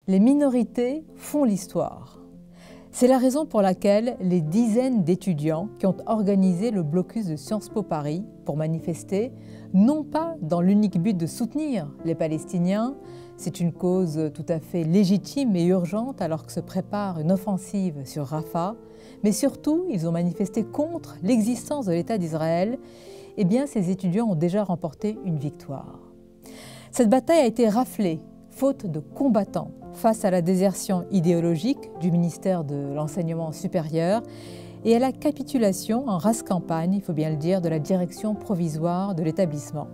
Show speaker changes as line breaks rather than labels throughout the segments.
Les minorités font l'histoire. C'est la raison pour laquelle les dizaines d'étudiants qui ont organisé le blocus de Sciences Po Paris pour manifester, non pas dans l'unique but de soutenir les Palestiniens, c'est une cause tout à fait légitime et urgente alors que se prépare une offensive sur Rafah, mais surtout ils ont manifesté contre l'existence de l'État d'Israël, eh bien ces étudiants ont déjà remporté une victoire. Cette bataille a été raflée, faute de combattants, face à la désertion idéologique du ministère de l'Enseignement supérieur et à la capitulation en rase campagne, il faut bien le dire, de la direction provisoire de l'établissement.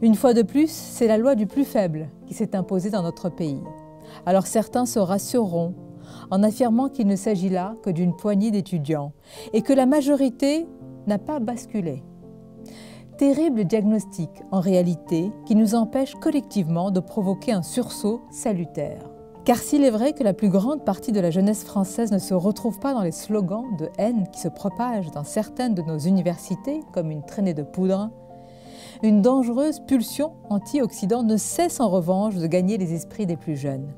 Une fois de plus, c'est la loi du plus faible qui s'est imposée dans notre pays. Alors certains se rassureront en affirmant qu'il ne s'agit là que d'une poignée d'étudiants et que la majorité n'a pas basculé. Terrible diagnostic, en réalité, qui nous empêche collectivement de provoquer un sursaut salutaire. Car s'il est vrai que la plus grande partie de la jeunesse française ne se retrouve pas dans les slogans de haine qui se propagent dans certaines de nos universités, comme une traînée de poudre, une dangereuse pulsion anti-Occident ne cesse en revanche de gagner les esprits des plus jeunes.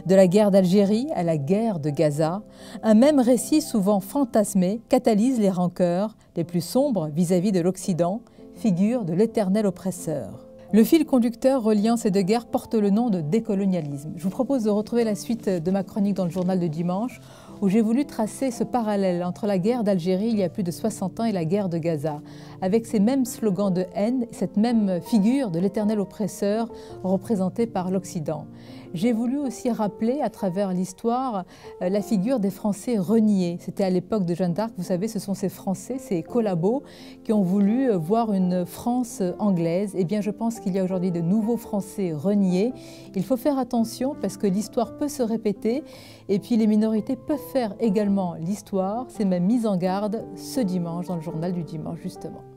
De la guerre d'Algérie à la guerre de Gaza, un même récit souvent fantasmé catalyse les rancœurs les plus sombres vis-à-vis de l'Occident, figure de l'éternel oppresseur. Le fil conducteur reliant ces deux guerres porte le nom de décolonialisme. Je vous propose de retrouver la suite de ma chronique dans le journal de dimanche, où j'ai voulu tracer ce parallèle entre la guerre d'Algérie il y a plus de 60 ans et la guerre de Gaza, avec ces mêmes slogans de haine, cette même figure de l'éternel oppresseur représentée par l'Occident. J'ai voulu aussi rappeler à travers l'histoire la figure des Français reniés. C'était à l'époque de Jeanne d'Arc, vous savez, ce sont ces Français, ces collabos qui ont voulu voir une France anglaise. Eh bien, je pense qu'il y a aujourd'hui de nouveaux Français reniés. Il faut faire attention parce que l'histoire peut se répéter et puis les minorités peuvent faire également l'histoire. C'est ma mise en garde ce dimanche dans le journal du dimanche, justement.